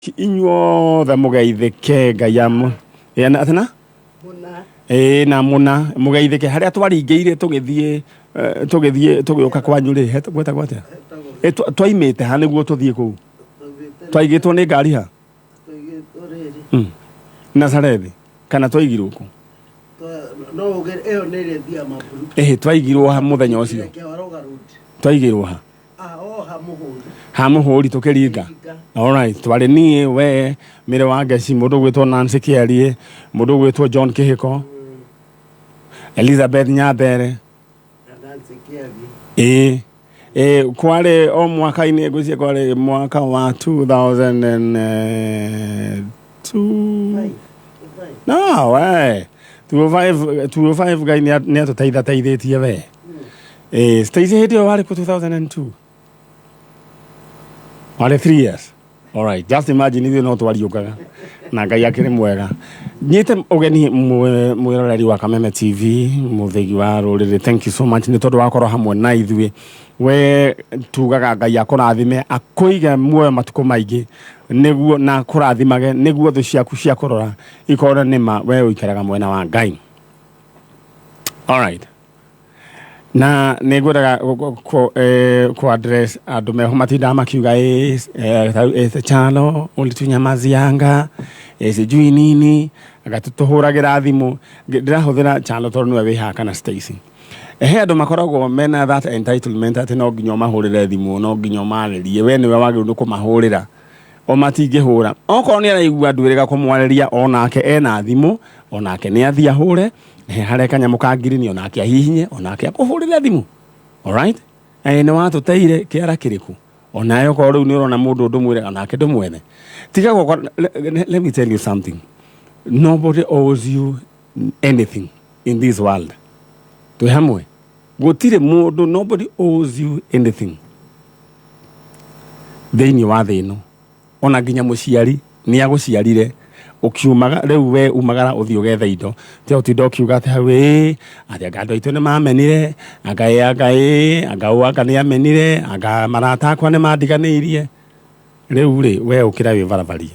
Inyuothe mugeithike Ngai amu atana na muna mugeithike haria twaringeire tugithie tugiuka kwanyu ri gweta gwata twaimite ha niguo tuthie ku twaigitwo ni ngari ha Nazarethi kana twaigirwo ku no uge eyo nere thia maburu twaigirwo ha muthenya ucio twaigirwo ha hamuhuri tukiringa. Alright, twari nie we mire wa Ngeci mundu gwitwo Nancy Kiarie mundu gwitwo John Kihiko Elizabeth Nyabere Nancy Kiarie kware o mwaka ini gucie kware mwaka wa 2002 no we 205 gai ni atutaithitie we Stacy hedio wari ku 2002 wale 3 years. All right, just imagine if you know twari yukaga na Ngai akiri mwega nyite ugeni mwiroreri wa Kameme TV muthegi wa ruriri. Thank you so much ni tondu wakoro hamwe na ithui we tugaga Ngai akurathime akuige muoyo matuko maingi niguo na kurathimage niguo thu ciaku cia kurora ikora nima we uikaraga mwena wa Ngai. All right, na neguraga ko address andu meho matinda makiuga chalo ulitunyamazianga sijui nini agatutuhuragira thimu ndirahuthira chalo tondu we haka na Stacy andu makoragwo mena that entitlement ati no nginya mahurire thimu no nginya maririe we niwe wagirwo kumahurira o matingihura okorwo ni araigua ndwiriga kumwariria onake ena thimu onake ni athia hure hareka nyamuka ngirini onake ahihinye onake akuhurira thimu. All right, ni watu teire kiara kiriku onayo ko riu ni urona mundu ndumwire onake ndumwene tiga go. Let me tell you something, nobody owes you anything in this world. Tuhamwe gutire mundu, nobody owes you anything thini wa thino ona nginya muciari ni aguciarire ukiumaga riu we umagara uthi ugetha indo te utindo kiuga ati hawe ati agando itu ni mamenire agawa ni amenire aga marata kwa ni mandiganirie riu ri we ukira wi barabari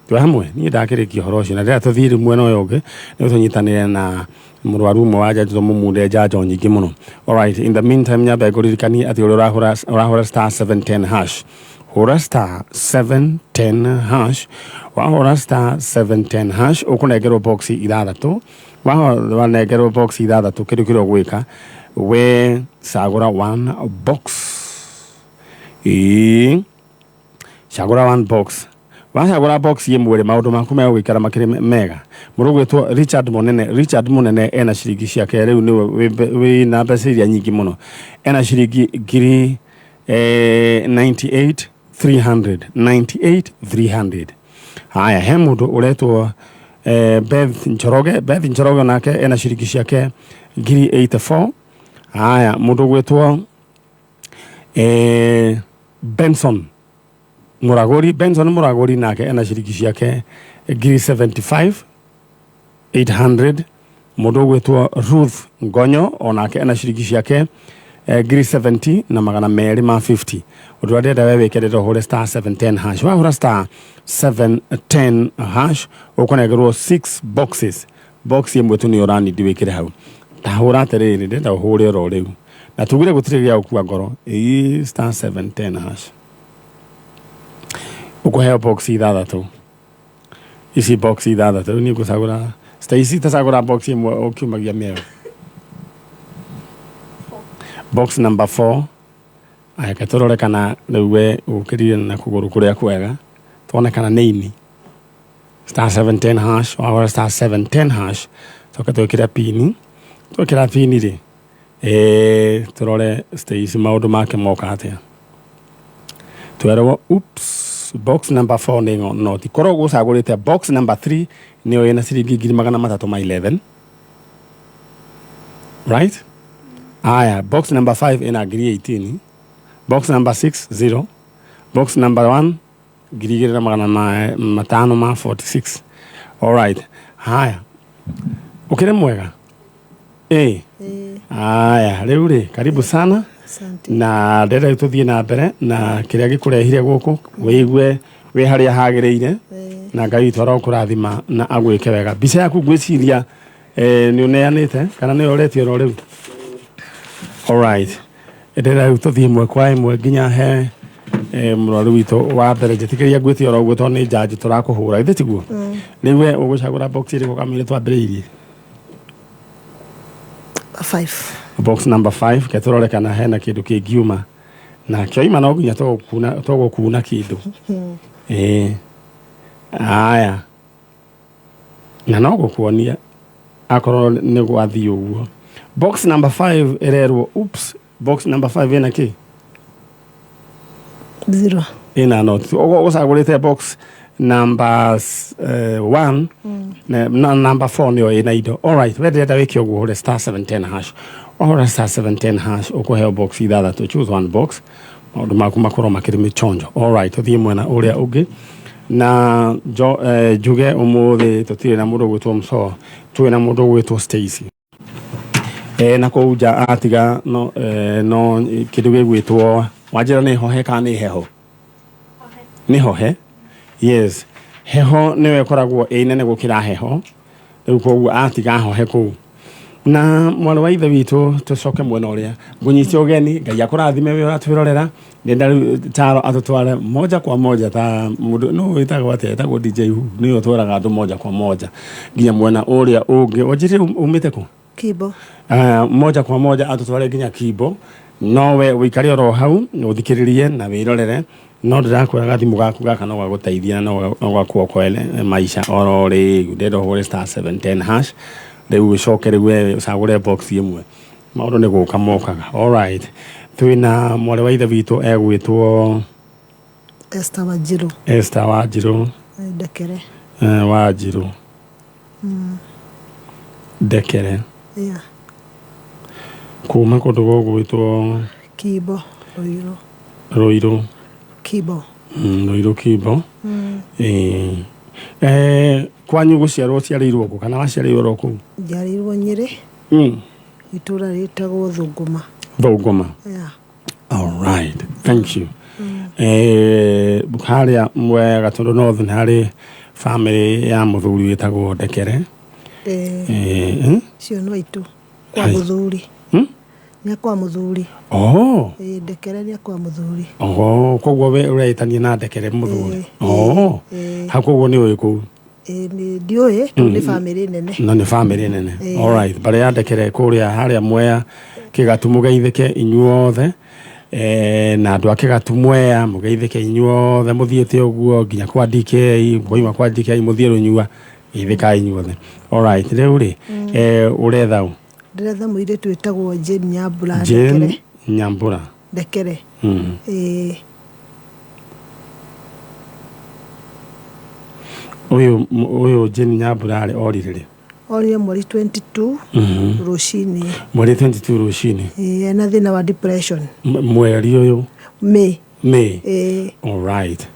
twa hamwe ni ndakiriki horo ucio na rira tuthiri mwena uyu ungi ni tunyitanire na murwaru umwe wa jaji mumude jajo nyingi muno. All right, in the meantime nyabe guririkani ati urahura star 710 hash hura star 710 hash wahora star 710 hash ukunegerwo box ithathatu wanegerwo box ithathatu kirikiro gwika we sagura one box sagura one box wasagura box yemwere maundu maku me gwikara makiri mega murugwetwo Richard Munene ena ciringi ciake riu ni we na mbeca iria nyingi muno ena ciringi ngiri 98,300 haya he mundu uretwo Beth Njoroge nake ena ciringi ciake ngiri 84. haya mundu gwetwo Benson Muragori nake ena ciringi ciake ngiri 75,800. mundu gwetwo Ruth Ngonyo onake ena ciringi ciake ngiri 70 na magana meri ma 50. Undu arenda we wikirite hore star 710 hash wahura star 710 hash ukonegerwo 6 boxes box imwe tu ni urani ndiwikire hau tahura atiriri ndenda uhure ro riu na tugire gutire gya ukua ngoro star 710 hash ukoheo box ithathatu isi box ithathatu ni gusagura Stacy tasagura box imwe ukiumagia meo box number 4 aya katorore kana riwe ukirire na kuguru kuria kwega tuone kana nini star 710 hash or star 710 hash tukatokira pini ri turore Stacy maundu make moka atia twero oops box number 4 ningo noti koro gusagurite box number 3 niyo ena ciringi 311 right. Aya box number 5 ina ngiri 18. Box number 6 0. Box number 1 ngiri na magana matano ma 46. All right, haya ukire mwega aya riu ri karibu sana. Asante. Na ndenda tuthie na mbere na kiria gikurehire guku wigue we haria hagereire na Ngai twara kurathima na agwike wega bica yaku gwiciria ni uneanite kana ni oretio ro riu all right edera utothie mwe kwa imwe nginya he muraru wito wa mbere njetikiria gwitio ro gwo to ni jaji turakuhura ithe tiguo riu we ugucagura box iri gukamire twambiriirie 5 box number 5 keturore kana hena kindu kingiuma na kioima no nginya togukuna kindu aya na no gukuonia akorwo ni gwathi uguo box number 5 ererwo oops box number 5 ena ki 0 ina not ugucagurite box number 1 na number 4 nio ina indo all right we ndenda wiki uguo hore star 710 hash or star 710 hash ukuheo box ithatha to choose one box maundu maku makorwo makirimi chonjo all right uthie mwena uria ungi na juge umuthi tutire na mundu gwitwo Mso tuwe na mundu gwitwo Stacy na kuja atiga no kindu gigwitwo wajira ni hohe kana ni heho ni hohe yes heho niwe koragwo inene gukira heho riu koguo atiga hohe ku na mwana wa ithe witu tucoke mwena uria ngunyitio geni Ngai akurathime we uratwirorera ndenda taro atutware moja kwa moja ta mundu no itaga wate itago DJ niyo twaraga andu moja kwa moja nginya mwena uria ungi wajire umite ku Kibo moja kwa moja atutware nginya Kibo nowe wikari oro hau uthikiririe na wirorere no ndirakwiraga thimu gaku gaka no gaguteithia no gwakuokoele maisha oro ri ndendo hore star 710 hash riu ucokere we ucagure box imwe maundu ni guka mokaga all right twina mwale wa ithe witu egwitwo Esther Wanjiru Dekere Wanjiru Dekere kuma kundu gwitwo Kibo Roiro Kibo Roiro Kibo kwanyu guciarwo ciarirwo ku kana waciarirwo ku njarirwo Nyeri itura ritagwo Thunguma all right thank you haria mwega tondu northern hari family ya muthuri witagwo Dekere cio no itu kwa muthuri nya kwa muthuri Dekere nya kwa muthuri koguo we ureitania na Dekere muthuri hakoguo ni uiku ni dioe ni family nene no ni family nene all right bare ya Dekere kuria haria mwea kigatumu geithike inyuothe na andu akigatumwea mugeithike inyuothe muthiete uguo nginya kwa DK ngoima kwa DK muthie runyua ithika inyuothe all right riu ri uretha ndetha muiretu witagwo Jane Nyambura Jane Nyambura Dekere uyu Jane Nyambura ari orire mweri 22 rucini mweri 22 rucini ena thina wa depression mweri uyu May all right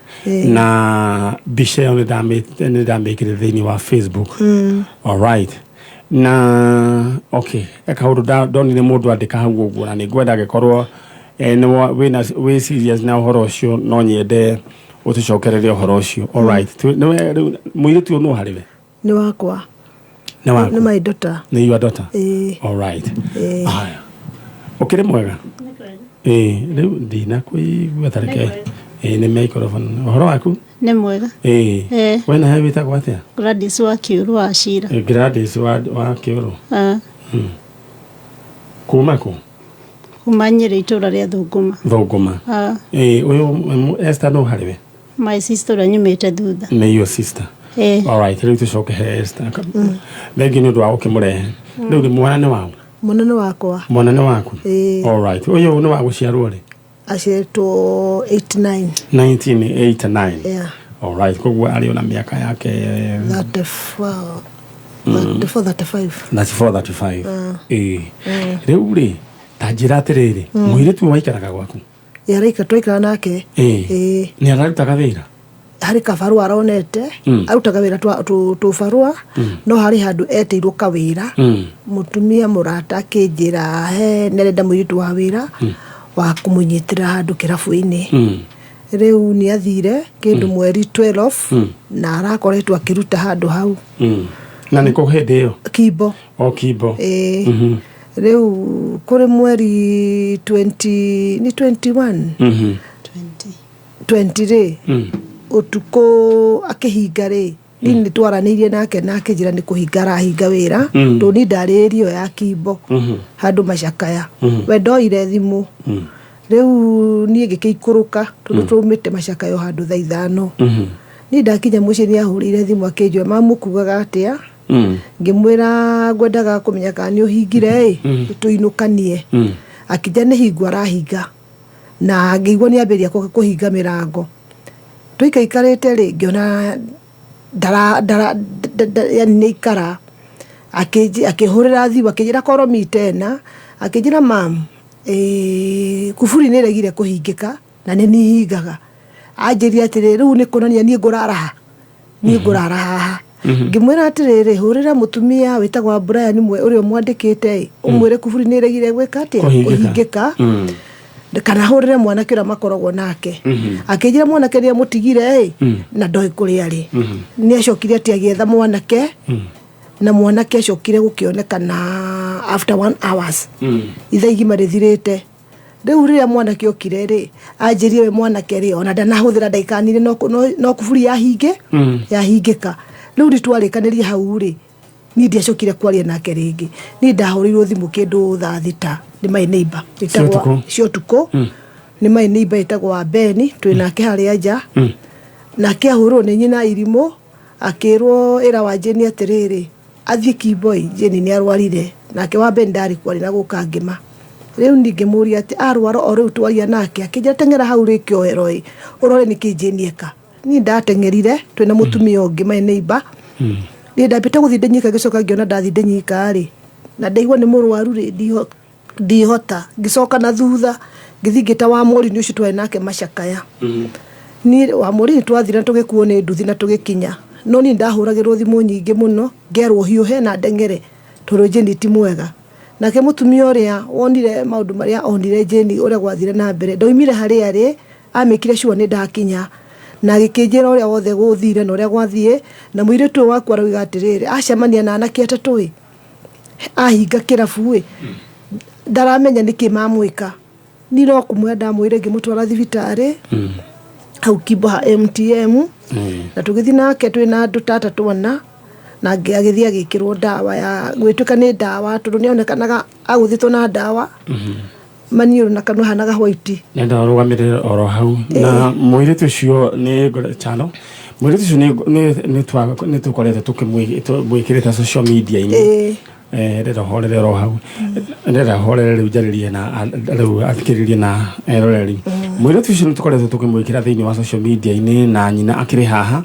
na bisha ni ndamikire thini wa Facebook all right na okay akaundu ndonire mundu andika hau uguo na ningwenda gikorwo we serious na uhoro ucio no nyende utucokererie uhoro ucio all right muiritu no hariwe ni wakwa ni my daughter ni your daughter all right aya ukire mwega riu ndina kuigua tareke ni microphone uhoro waku ni mwega wena hebita kwatia Gladys wa Kiuru wa Shira Gladys wa Kiuru kumako kumanyire itura ria Thunguma uyu Esther no hariwe my sister anyumite thutha ni your sister all right riu tucoke he Esther thengi ni ndwa ukimurehe riu ni mwana wao mwana waku all right uyu ni wa guciarwo ri aciarĩtwo 1989 all right koguo ari ona miaka yake 34-35 riu ri tanjira atiriri muiritu waikaraga gwaku yaraika twaikara nake ni ararutaga wira hari kabarua aronete arutaga wira tubarua no hari handu etirwo kawira mutumia murata akinjira he nerenda muiritu wa wira wa kumunyitira handu kirabu-ini Riu ni athire kindu mweri 12 na arakoretwo akiruta handu hau. Na niko hindi iyo Kimbo. Kimbo. Riu kuri mweri 20 ni 21 20 utuko akihinga ri ni twaranirie nake njira ni kuhinga rahinga wira to ni ndaririo ya Kimbo handu Macakaya we ndoire thimu riu ni ngikikuruka tondu tumite Macakaya handu thaa 5 ni ndakinya muci ni ahurire thimu akinjwa mamukugaga atia ngimwira ngwendaga kumenya kana ni uhingire tuinukanie akija ni hingo arahinga na ngigwa ni amberia kuhinga mirango tuikaikarite ri ngiona dara yani ni ikara akihurira thimu akijira koromi tena akijira mam kuburi ni regire kuhingika na ni hingaga anjiria atiri riu ni kunania ni ngurara haha ngimwira atiriri hurira mutumia witagwa Brian mwe urio mwandikite umwire kuburi ni regire gwika atia kuhingika kana hurire mwanake ura makoragwo nake akijira mwanake ni mutigire na ndoi kuri ari ni acokire ati agietha mwanake na mwanake acokire gukionekana after 1 hours itha igima rithirite riu riria mwanake okire ri anjirie we mwanake ri ona ndanahuthira ndaikanire no kuburi yahingika riu ritwarikanirie hau ri ni ndiacokire kwaria nake ringi ni ndahurirwo thimu kindu thaa thita ni my neighbor itagwa ciotuko ni my neighbor itagwa Beni twinake haria nja na kiahurwo ni nyina Irimo akirwo ira wa Jeni atiriri athie Kimboi Jeni ni arwarire nake wa Beni ndari kwari na guka ngima riu ndingimuria ati arwara o riu twaria nake akija tengera hau ri kiohero urore ni kijenieka ni ndatengerire twina mutumia ungi my neighbor ni ndapita guthi ndenyika gicoka ngiona ndathi ndenyika ri na ndaigwa ni murwaru ri ndihota gicoka na thutha ngithi ngita wa muri ni ucio twari nake Macakaya ni wa muri ni twathira tugikuo ni nduthi na tugikinya no ni ndahuragirwo thimu nyingi muno ngerwo hiuhe na ndengere toro Jeni ti mwega nake mutumia uria wonire maundu maria onire Jeni uria gwathire na mbere ndoimire hari ari amikire sure ni ndakinya na gikinjira uria wothe guthire na uria gwathie na muiritu wakwa rauga atiriri acemania na anake atatu ahinga kirabu ndaramenya niki mamwika ni no kumwenda mwire ngimutwara thibitari au Kimbo ha MTM na tugithi nake twina andu tata twana na agithia agikirwo dawa ya gwituka ni dawa tondu nionekanaga aguthitwo na dawa maniuru na kanu hanaga white nenda rugamirire oro hau na muiritu cio ni chano muiritu cio ni tukorete tukimwikirita social media ini rero horere ro hau rero horere riu njaririe na riu athikiririe na eroreri muiritu cio tukorete tukimwikira thiini wa social media ini na nyina akiri haha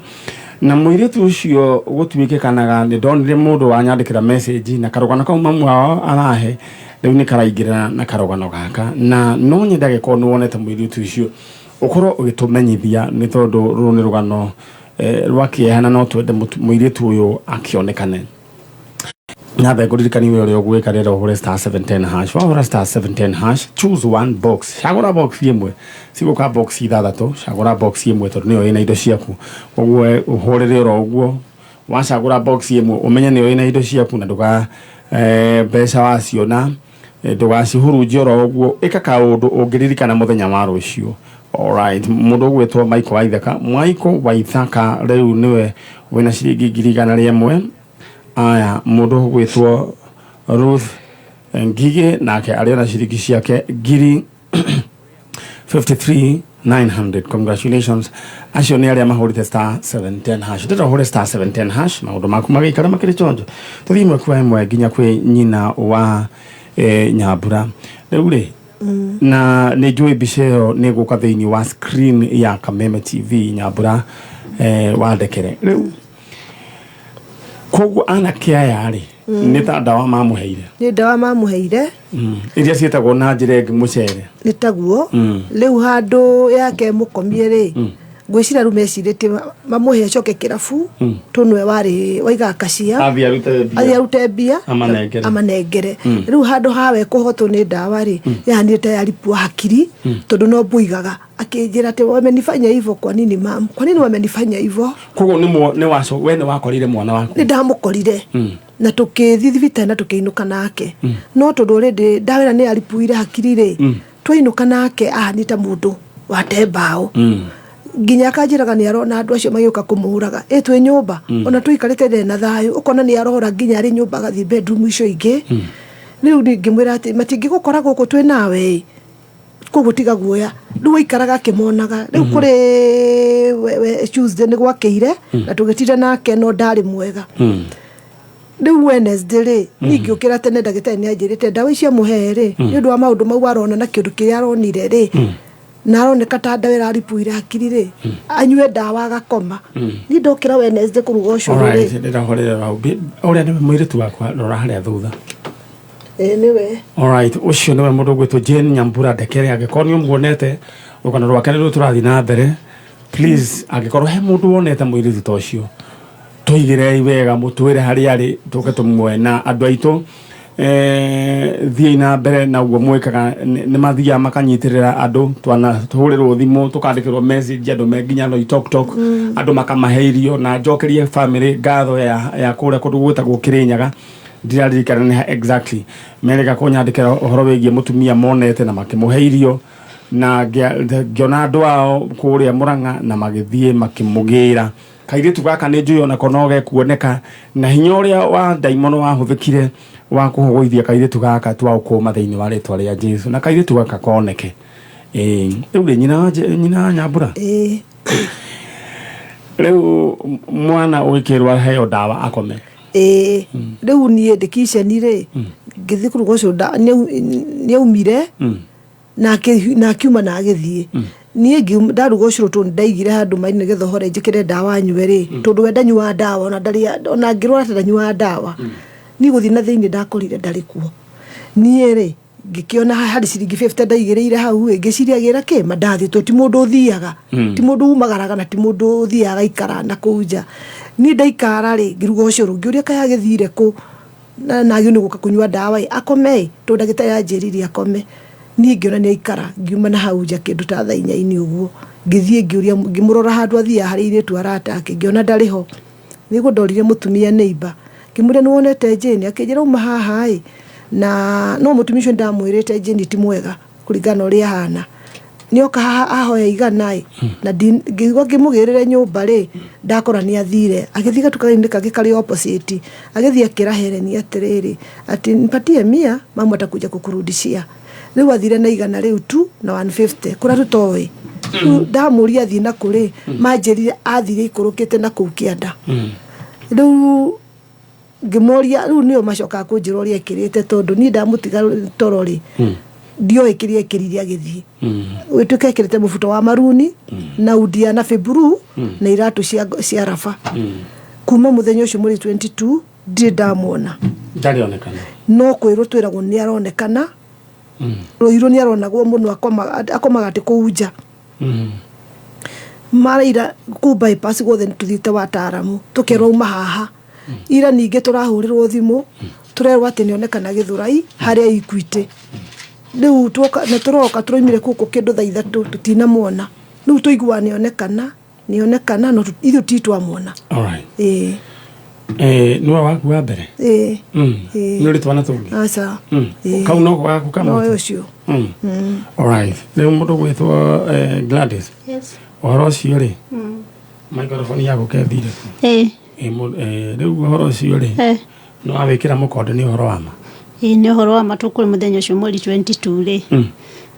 na muiritu ucio gutuike kanaga ni ndonire mundu wanyandikira message na karugana kau mamu wao arahe riu ni karaingira na karugano gaka na no nyendage ko no wonete muiritu ucio ukorwo ugitumenyithia ni tondu runi rugano rwakiehana no twende muiritu uyu akionekane na kuririkani we uri ogwika rero hore star 710 hash wa hore star 710 hash choose one box shagura box yemwe siguka box ithathatu shagura box yemwe tondu niyo ina indo ciaku ogwe uhore rero ogwo washagura box yemwe umenye niyo ina indo ciaku na nduga mbeca waciona ndugacihurunjia ro ogwo ika kaundu ungiririkana muthenya wa rucio. Alright, mundu gwetwo Michael Waithaka riu niwe wina ciringi 100 aya mundu gwetwo Ruth Ngige nake ariona ciringi ciake 53,900. Congratulations. Acio ni aria mahurite star 710 hash. Ndero hore star 710 hash maundu maku magikara makiri chonjo. Tuthimwe kwa imwe nginya kwi nyina wa Nyambura. Riu ri na ni njui biceo ni guka thiini wa screen ya Kameme TV Nyambura wandekere. Riu kogu anake aya ri ni ta dawa mamuheire ni dawa mamuheire iria cietagwo na njire ngi mucere nitaguo riu handu yake mukomie ri ngwicira rumecirite mamuhe acoke kirabu tunwe wari waiga kacia athi arute mbia amanengere riu handu hawe kuhotwo ni ndawa ri yani tayari pua hakiri tondu no mbuigaga akinjira ati wamenifanya hivyo kwa nini mam kwa nini wamenifanya hivyo kogo ni waco we ni wakorire mwana waku ni ndamukorire na tukithi thibitari na tukiinuka nake no tondu already ndawira ni aripuire hakiri ri twainuka nake ahanita mundu wate mbao nginya akanjiraga ni arona andu acio magioka kumuhuraga twi nyumba ona tuikarite ndi na thayu ukona ni arohora nginya ari nyumba gathi bedroom icio ingi riu ngimwira ati matingigukora guku twi nawe koguo tiga guoya riu waikaraga akimonaga riu kuri Tuesday ni gwakeire na tugitire nake no ndari mwega riu Wednesday ri ningiukira tene ndagitari ni anjirite ndawa icio muhere ni undu wa maundu mau arona na kindu kiria aronire ri na aroneka ta ndawira aripuire hakiri ri anyue ndawa agakoma ni ndokira Wednesday kuruga ucuru ri ndahorera raubi uria ni mwiritu wakwa rora haria thutha niwe alright ucio niwe mundu gwitwo Jane Nyambura Ndekere agikorwo ni muonete rukano rwake ni turathi na mbere please agikorwo he mundu wonete mwiritu ta ucio toigire wega mutwire hari ari tuke tumwe na andu aitu thii na mbere na ugo mwikaga ni mathia makanyitirira andu twana tuhurirwo thimu tukandikirwo message andu menginya no talk andu makamaheirio na njokerie family ngatho ya kure kundu gwitagwo Kirinyaga ndirarikana ni exactly mereka kunyandikira uhoro wigie mutumia monete na makimuheirio na ngiona andu ao kuria Murang'a na magithie makimugira kairitu gaka ni njuyo na konoge kuoneka na hinya uria wa daimono wahuthikire wa kuhogoithia kairitu gaka twa ukuma thiini wa ritwa ria Jesu na kairitu gaka koneke riu nyina Nyambura riu mwana wikirwa heo ndawa akome riu nie ndikiceni ri ngithi kuruga ucio ni aumire na kiuma na agithie nie ndaruga ucio tu ndaigire handu mai nigetha hore njikire ndawa nywe ri tondu wenda nyua ndawa ona ndari ona ngirwa ati nyua ndawa ni guthi na thiini ndakorire ndari kuo nie ri ngikiona hari ciringi 50 ndaigireire hau ngiciriagira ki mandathi to ti mundu uthiaga ti mundu umagaraga na ti mundu uthiaga ikara na kuja ni ndaikara ri ngiruga ucio ngiuria kaya githire ku na agio ni guka kunyua ndawa akome to ndagitari anjiririe akome ni ngiona ni ikara ngiuma na hau nja kindu ta thainyaini uguo ngithie ngiuria ngimurora handu athia hari ire tu arata ngiona ndariho nigo ndorire mutumia neighbor kimuria ni wonete Jane akijira uma haha na no mutumia ucio ndamwirite Jane ti mwega kuringana uria hana nioka ahoya igana na ngigwa ngimugirire nyumba ri ndakora ni athire agithiga tukaini kage kari opposite agithia akirahere ni atiriri ati nipatie 100 mama atakuja kukurudishia riu athire na igana riu tu na 150 kura tutowe ndamuria thina kuri manjirire athire ikurukite na kuu kianda riu ngimoria riu nio macoka kunjiroria kirite tondu ni ndamutiga torori ndio ikiria kiriria githii wituke kirite mufuto wa maruni na udia na febru na iratu cia rafa kuma muthenya ucio muri 22 ndi ndamona ndarionekana no kwirwo twiragwo ni aronekana roiro ni aronagwo muno akomaga ati kuunja maraira ku bypass gothe tuthite wataramu tukerwo uma haha ira ninge turahurirwo thimu turerwa ati nionekana Githurai haria Equity riu tuoka na turoka turoimire kuko kindu thaa 3 tutinamwona riu tuigua nionekana no ithu titwamwona alright niwe waku wa mbere ni uri twana tungi aca kau no waku kama no ucio alright riu mundu gwitwo Gladys uhoro ucio ri microphone yako kethire riu uhoro ucio ri no awikira mukonde ni uhoro wa ma ni uhoro wa ma tukuri muthenya ucio mweri 22 ri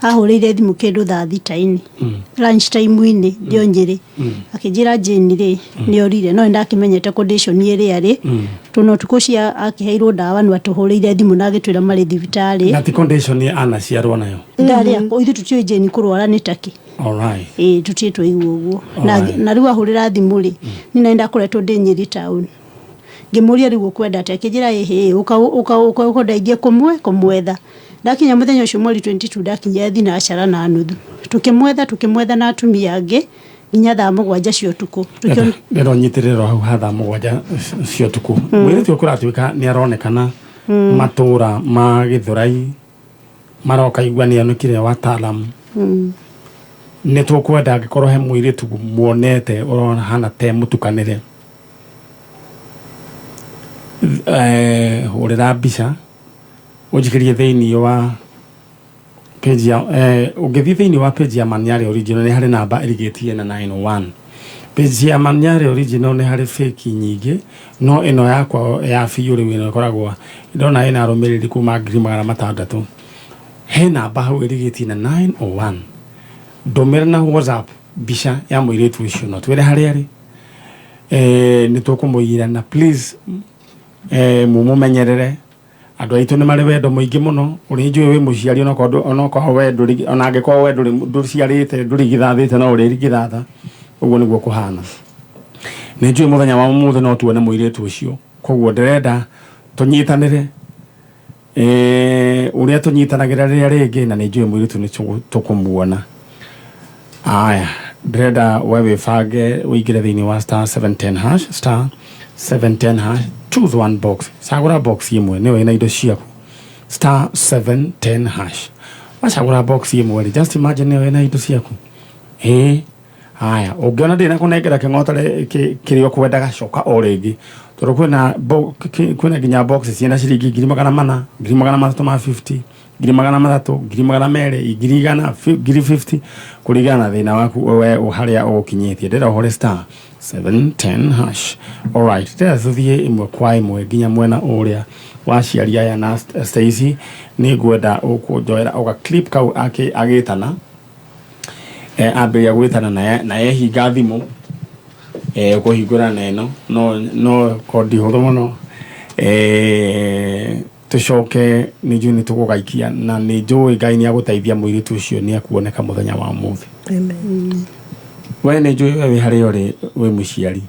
ahurire thimu kindu thaa 3 lunch time ini ndio njiri akijira Jane ri ni orire no ndakimenyete condition iri ari tuno tukucia akiheirwo ndawa ni atuhurire thimu na agitwira mari thibitari na ti condition ni ana ciarwo nayo ndari ako ithu tutio Jane kurwara ni taki alright tutitwo iguo na riu ahurira thimu ri ni naenda kuretwo ndi Nyeri town ngimuria riu kwenda ati akijira uka ndaingie kumwetha ndakinya muthenya ucio mweri 22 ndakinya thina acara na nuthu tukimwetha na atumia ange nginya thaa mũgwanja cia ũtukũ. Ndĩro nyitirĩrwo hau ha thaa mũgwanja cia ũtukũ. Mũirĩtu ũyũ kũratuĩka nĩ aronekana matũra ma Gĩthũrai maroka igua nĩ anukire wataalamu. Nĩ tũkwenda angĩkorwo he mũirĩtu muonete ũrona hana te mũtukanĩre, hũrĩra mbica ũnjikĩrie thĩinĩ wa page ya ũngĩthiĩ thĩinĩ wa page ya Maniare Original nĩ harĩ namba ĩrigĩtie na 901. Page ya Maniare Original nĩ harĩ fake nyingĩ, no ĩno yakwa ya biũ rĩu ĩno ĩkoragwo ndona ĩna arũmĩrĩri kuma 600,000. He namba hau ĩrigĩtie na 901. Ndũmĩra na WhatsApp mbica ya mũirĩtu ũcio no twĩre harĩa arĩ. Nĩ tũkũmũiyĩra na please mumumenyerere. Andũ aitũ nĩ marĩ wendo mũingĩ mũno. Ũrĩ njũĩ wĩ mũciari onokorwo we ona angĩkorwo we ndũciarĩte ndũrigithathĩte no ũrĩrigithatha. Ũguo nĩguo kũhana. Nĩ njũĩ mũthenya wa ũmũthĩ no tuone mũirĩtu ũcio, koguo ndĩrenda tũnyitanĩre ũrĩa tũnyitanagĩra rĩrĩa rĩngĩ, na nĩ njũĩ mũirĩtu nĩ tũkũmuona. Aya, ndĩrenda we wĩbange ũingĩre thĩinĩ wa *710#, choose one box, cagũra box ĩmwe nĩyo ĩna indo ciaku. *710#, wacagũra box ĩmwe, just imagine nĩyo ĩna indo ciaku. Aya, ũngĩona ndĩna kũnengera kĩng'otore kĩrĩa ũkwendaga coka o rĩngĩ, tondũ kwĩna nginya box ciĩna ciringi 400, 350, 300, 200, 250 kũringana na thĩna waku we harĩa ũkinyĩtie. Ndĩra ũhore *710#. Alright, ndĩra tũthiĩ ĩmwe kwa ĩmwe nginya mwena ũrĩa wa ciari aya na Stacy. Nĩ ngwenda ũkũnjoera ũga clip kau agĩtana ambĩrĩria gwĩtana na ehinga thimũ kũhingũra na ĩno no kodi hũthũ mũno. Tũcoke nĩ njũĩ nĩ tũgũgaikia na nĩ njũĩ Ngai nĩ agũteithia mũirĩtu ũcio nĩ akuoneka mũthenya wa ũmũthĩ. Amen. We nĩ njũĩ we harĩa ũrĩ wĩ mũciari,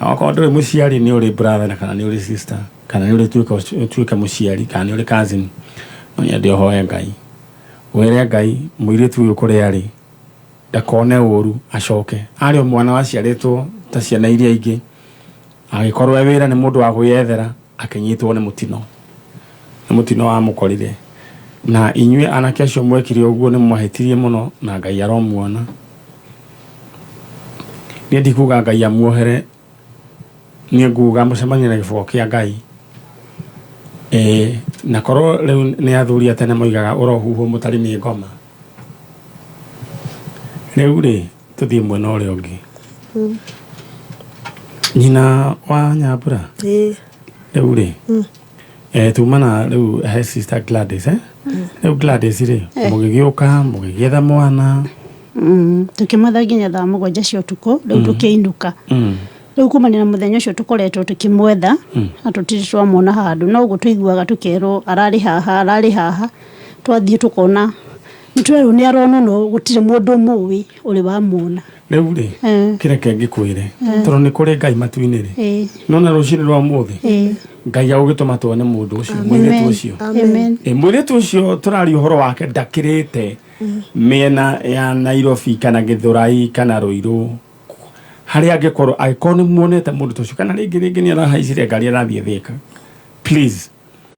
okorwo ndũrĩ mũciari nĩ ũrĩ brother kana nĩ ũrĩ sister kana nĩ ũrĩ tuĩka mũciari kana nĩ ũrĩ cousin, no nyende ũhoe Ngai wĩre Ngai mũirĩtu ũyũ kũrĩa arĩ ndakone ũru acoke. Arĩ o mwana waciarĩtwo ta ciana iria ingĩ, agĩkorwo we wĩra nĩ mũndũ wa gwĩyethera akĩnyitwo nĩ mũtino wa mũkorire, na inyuĩ anake acio mwekire ũguo nĩ mwahĩtirie mũno na Ngai aromuona. Niĩ ndikuga Ngai amuohere, niĩ nguga mũcemanie na gĩboko kĩa Ngai. Na korwo rĩu nĩ athuri atene moigaga ũrohuhwo mũtarĩ nĩ ngoma, rĩu rĩ tũthiĩ mwena ũrĩa ũngĩ. Nyina wa Nyambura rĩu rĩ tumana rĩu he sister Gladys rĩu Gladys rĩ mũgĩgĩũka mũgĩgĩetha mwana tukĩmatha nginya thaa mũgwanja cia ũtukũ rĩu tũkĩinũka. Rĩu kumania na mũthenya ũcio tũkoretwo tũkĩmwetha na tũtirĩ twamwona handũ, no ũguo tũiguaga tũkerwo ararĩ haha, twathiĩ tũkona nĩtwerwo nĩ aronwo no gũtirĩ mũndũ mũĩ ũrĩ wamwona. Rĩu rĩ kĩreke ngĩkwĩre tondũ nĩ kũrĩ Ngai matu-inĩ rĩ, nona rũciinĩ rwa ũmũthĩ Ngai agũgĩtũma tuone mũndũ ũcio, mũirĩtu ũcio. Mũirĩtu ũcio tũrari ũhoro wake ndakĩrĩte mĩena ya Nairobi kana Gĩthũrai kana Rũirũ, harĩa angĩkorwo nĩ muonete mũndũ ta ũcio kana rĩngĩ nĩ arahaicire ngari arathiĩ Thĩka, please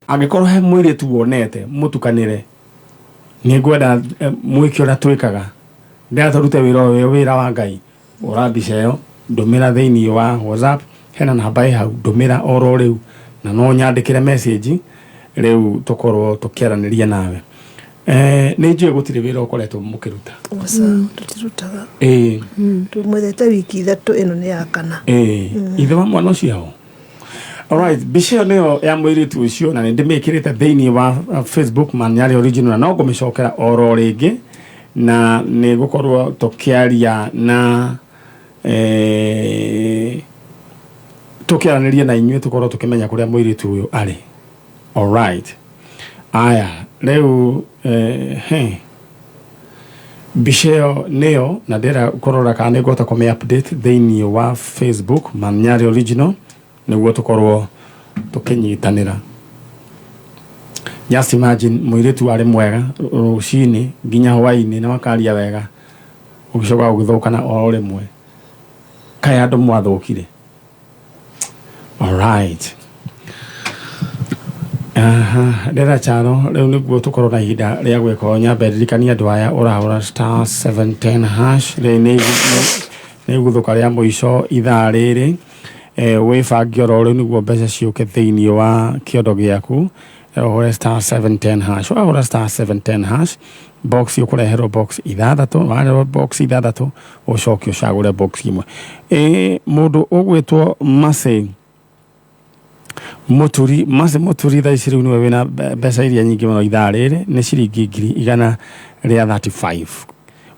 angĩkorwo he mũirĩtu wonete mũtukanĩre. Nĩ ngwenda mwĩke ũrĩa twĩkaga, ndĩra tũrute wĩra wa Ngai. Ora mbica ĩyo ndũmĩra thĩinĩ wa WhatsApp, hena namba ĩ hau, ndũmĩra oro rĩu na no nyandĩkĩre message rĩu tũkorwo tũkĩaranĩria nawe. Nĩ njũĩ gũtirĩ wĩra ũkoretwo mũkĩruta. Tũtirutaga. Tumwethete wiki 3 ĩno nĩ ya kana. Ithe wa mwana ũcio hau. Alright, mbica ĩyo nĩyo ya mũirĩtu ũcio na nĩ ndĩmĩkĩrĩte thĩinĩ wa Facebook Maniare Original, na no ngũmĩcokera oro rĩngĩ na nĩ gũkorwo tũkĩaria na tũkĩaranĩria na inyuĩ tũkorwo tũkĩmenya kũrĩa mũirĩtu ũyũ arĩ. Alright, aya rĩu mbica ĩyo nĩyo na ndĩra kũrora kana nĩ ngũhota kũmĩ-update thĩinĩ wa Facebook Maniare Original nĩguo tũkorwo tũkĩnyitanĩra. Just imagine mũirĩtu arĩ mwega rũcinĩ nginya hwainĩ na makaria wega, ugicoka ugithukana o rimwe kaya andu mwathukire. Alright. Ndera chano riu niguo tukorwo na ihinda ria gwika nyambe ndirikania andu aya urahura star 710 hash ni guthuka ria muico ithaa riri wibangi oro riu niguo mbeca ciuke thiini wa kiondo giaku uhure star 710 hash wahura star 710 hash box ukureherwo box ithathatu wareherwo box ithathatu ucoke ucagure box imwe mundu ugwitwo Mase Muturi thaa ici riu niwe wina mbeca iria nyingi muno ithaa riri ni ciringi 135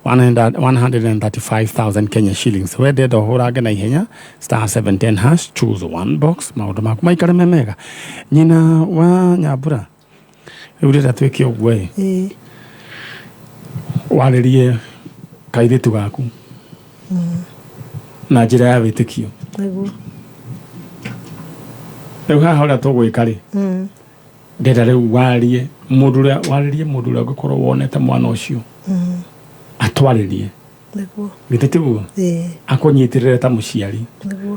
135,000 Kenya shillings. Wende ndo hurange na ihenya star 710 hash choose one box maundu maku maikare mega. Nyina wa Nyambura riu rira twike uguo waririe kairitu gaku na njira ya witikio riu haha uria tugwika ri ndenda riu waririe mundu uria gukorwo wonete mwana ucio atwaririe gititiguo akunyitirire ta muciari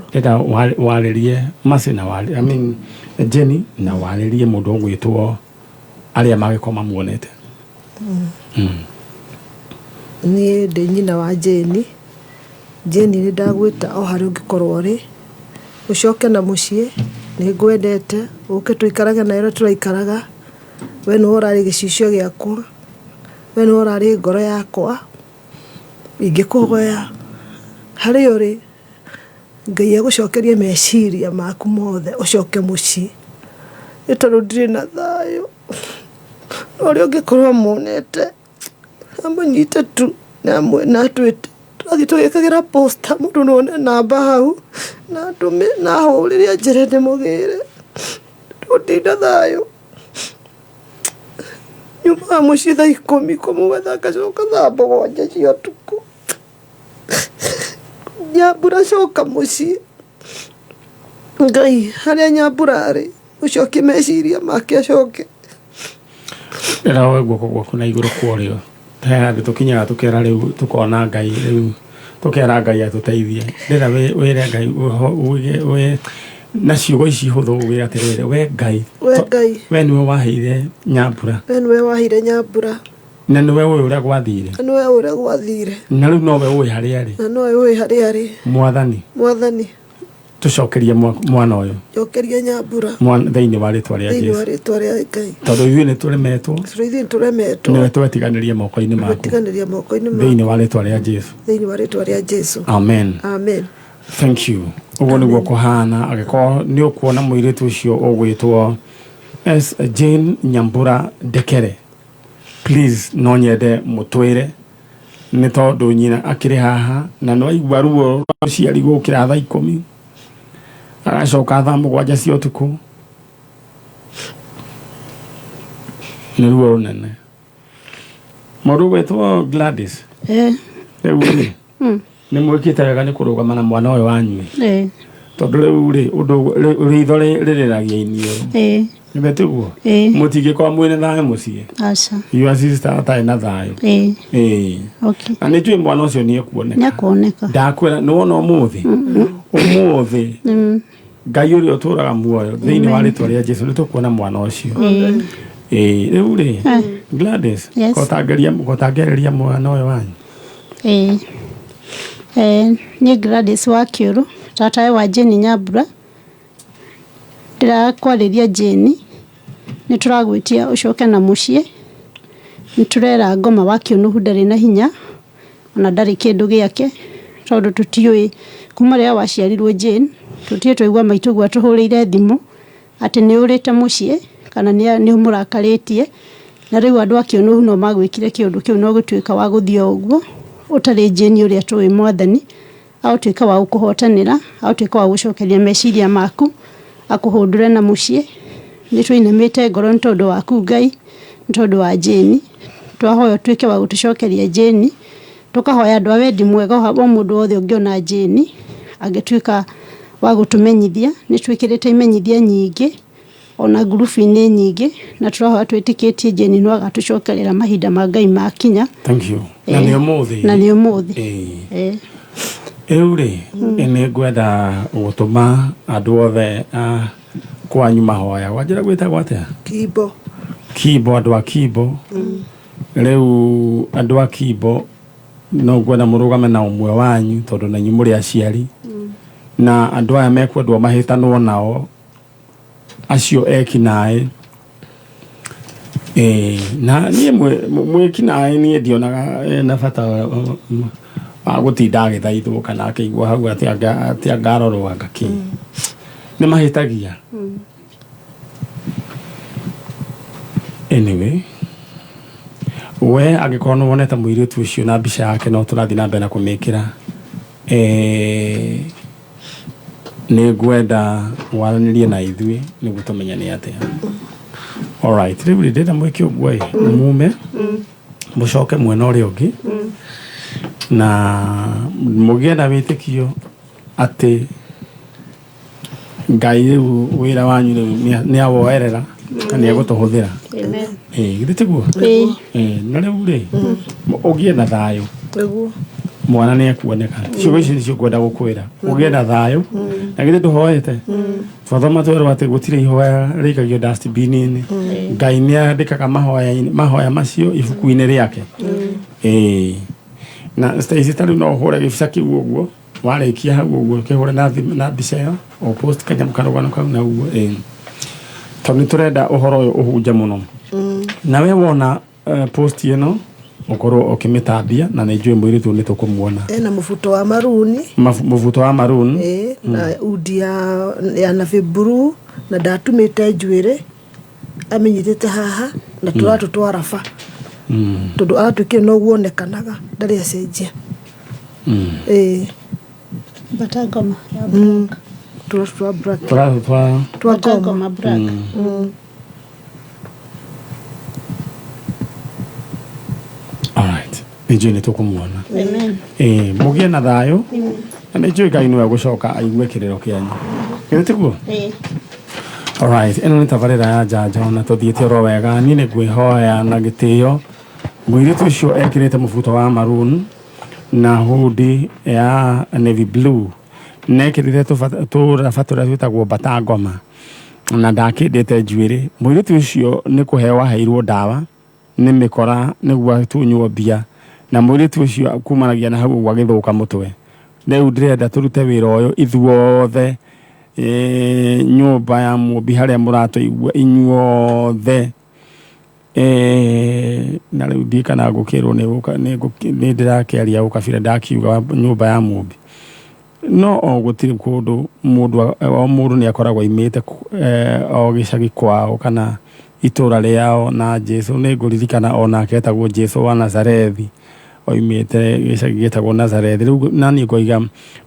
ndenda waririe Mase na Jenny na waririe mundu ugwitwo aria magikoma muonete. Ni ndi nyina wa Jenny ni ndagwita o hari ungikorwo ri ucoke na mucie ni ngwendete uke tuikarage na ero turaikaraga we no urari gicicio giakwa we no urari ngoro yakwa ingikuhoya hari uri Ngai agucokerie meciria maku mothe ucoke mucie itondu ndiri na thayo uri ungikorwo monete amunyite tu na twite agitugikagira poster mundu none namba hau na ndume na huriria njire ndimugire tutinda thayo nyuma mucie thaa 10 kumwetha ngacoka thaa 7 cia tuku Nyambura coka mucie Ngai haria Nyambura ari ucoke meciria make acoke era guoko gwaku na iguru kwario tayari tukinyaga tukera riu tukona Ngai riu tukera Ngai atuteithie ndira wire Ngai we na ciugo ici huthu wira atirire we Ngai we niwe waheire Nyambura na niwe uria gwathire na riu nowe ui haria ri mwathani tucokerie mwana uyu jokerie Nyambura thiini wa ritwa ria Jesu tondu ithuĩ nĩ turemetwo niwe twetiganirie moko-inĩ maku thiini wa ritwa ria Jesu amen. Thank you. Uguo niguo kuhana agikorwo ni ukuona muiritu ucio ugwitwo Jane Nyambura Ndekere. Please no nyende mutwire ni tondu nyina akiri haha na no igwa ruo ciari gukira thaa 10 agacoka thaa 7 cia utuku ni ruo runene mundu wetwo Gladys riu ni mwikite wega ni kurugama na mwana uyu wanyu tondu riu ri undu ritho ririragia inio nibetiguo mutigikwa mwene thayo mucie aca your sister ataina thayo okay ani twi mwana ucio ni ekuoneka ndakwira ni wona umuthi Ngai uri uturaga muoyo thiini wa ritwa ria Jesu nitukuona mwana ucio riu ri Gladys kotangereria mwana uyu wanyu ni Gladys wa Kiuru tatae wa Jenny Nyambura ndirakwariria Jenny ni turagwitia ucoke na mucie ni turera ngoma wa Kiunu ndari na hinya ona ndari kindu giake tondu tutiui kuma ria waciarirwo Jane tutie twaigua maitu gwa tuhurire thimu ati ni urite mucie kana ni umurakaritie na riu andu a Kiunu no magwikire kiundu kiu no gutuika wa guthio uguo utari Jane uria tui mwathani au tuika wa ukuhotanira au tuika wa gucokeria meciria maku akuhundure na mucie ni twinamite ngoro ntondu waku Ngai ntondu wa Jane twahoya tuike wa gutucokeria Jane tukahoya andu a wendi mwega habo mundu wothe ungiona Jane agituika wa gutumenyithia ni twikirite imenyithia nyingi ona ngurubu-inĩ nyingĩ na tũrohoa twĩtĩkĩtie Jane no agatucokerera mahinda ma Ngai makinya. Thank you. Na nĩ ũmũthĩ. Na nĩ ũmũthĩ. Rĩu rĩ nĩ ngwenda gũtũma andũ othe kwanyu mahoya wanjĩra gwĩtagwo atĩa? Kibo, andũ a Kibo. Rĩu andũ a Kibo no ngwenda mũrũgame na ũmwe wanyu tondũ na inyuĩ mũrĩ aciari na andũ aya mekwendwo mahĩtanwo nao acio ekinaĩ na niĩ mwĩkinaĩ niĩ ndionaga na bata wa gũtinda agĩthaithwo kana akĩigua hau atĩ angarorwo ngakĩ nĩ mahĩtagia. Anyway, we angĩkorwo nĩ wonete mũirĩtu ũcio na mbica yake no tũrathiĩ na mbere na kũmĩkĩra nĩ ngwenda waranĩrie na ithuĩ nĩguo tũmenya nĩ atĩa. Alright, rĩu ndĩrenda mwĩke ũguo mume mũcoke mwena ũrĩa ũngĩ na mũgĩe na wĩtĩkio atĩ Ngai rĩu wĩra wanyu rĩu nĩ awoerera kana egũtũhũthĩra. Githĩ tiguo? Na rĩu rĩ ũgĩe na thayũ mwana nĩ ekuoneka. Ciugo ici nĩcio ngwenda gũkwĩra ũgĩe na thayũ na githĩ ndũhoete twathoma twerwo atĩ gũtirĩ ihoya rĩikagio dustbin-inĩ. Ngai nĩ andĩkaga mahoya macio ibuku-inĩ rĩake. Na Stacy tarĩ no ũhũre gĩbica kĩu ũguo warĩkia hau ũguo kĩhũre na mbica ĩyo o post kanyamũ karũgano kau na ũguo tondũ nĩ tũrenda ũhoro ũyũ ũhunje mũno. Na we wona post ĩno ũkorwo ũkĩmĩtambia na nĩ njũĩ mũirĩtu nĩ tũkũmuona. Na mũbuto wa maruni. Mũbuto wa maroon. Na udi ya navy blue na ndatumĩte njuĩrĩ amenyithĩte haha na tũratũtwara ba. Tondũ atuĩkire no guonekanaga ndarĩ acenjia. Batangoma ya black. Tũratũtwara black. Batangoma black. Alright. Nĩnjũĩ nĩ tũkũmuona. Amen. Mũgĩe na thayũ. Na nĩnjũĩ Ngai nĩwe egũcoka aigue kĩrĩro kĩanyu. Githĩ tiguo? Alright, ĩno nĩ tabarĩra ya Njanja na tũthiĩte oro wega. Niĩ nĩ ngwĩhoya na gĩtĩo mũirĩtu ũcio ekĩrĩte mũbuto wa maroon na hoodie ya navy blue nekĩrĩte tũraba tũrĩa twĩtagwo batangoma na ndakĩndĩte njuĩrĩ. Mũirĩtu ũcio nĩ kũheo aheirwo ndawa nĩ mĩkora nĩguo atunywo mbia na mũirĩtu ũcio kumanagia na hau ũguo agĩthũka mũtwe. Rĩu ndĩrenda tũrute wĩra ũyũ ithuothe nyũmba ya Mũmbi harĩa mũratũigua inyuothe na rĩu ndiĩ kana ngũkĩrwo nĩ ndĩrakĩaria gũkabira ndakiuga nyũmba ya Mũmbi no o gũtirĩ kũndũ mũndũ nĩ akoragwo aimĩte o gĩcagi kwao kana itũra rĩao na Jesũ. Nĩ ngũririkana onake etagwo Jesũ wa Nazarethi oimĩte gĩcagi gĩtagwo Nazarethi. Rĩu na niĩ ngoiga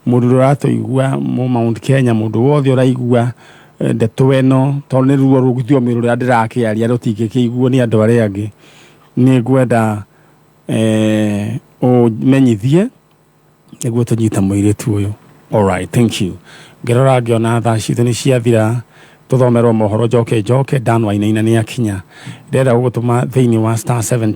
mũndũ ũratũigua Mount Kenya mũndũ wothe ũraigua ndeto ĩno tondũ nĩ ruo rũthiomi rũrĩa ndĩrakĩaria rũtingĩkĩiguo nĩ andũ arĩa angĩ. Nĩ ngwenda ũmenyithie nĩguo tũnyita mũirĩtu ũyũ. Alright, thank you. Ngĩrora ngĩona thaa citũ nĩ ciathira tũthomerwo mohoro njoke Dan Wainaina nĩ akinya. Ndĩrenda gũgũtũma thĩinĩ wa *7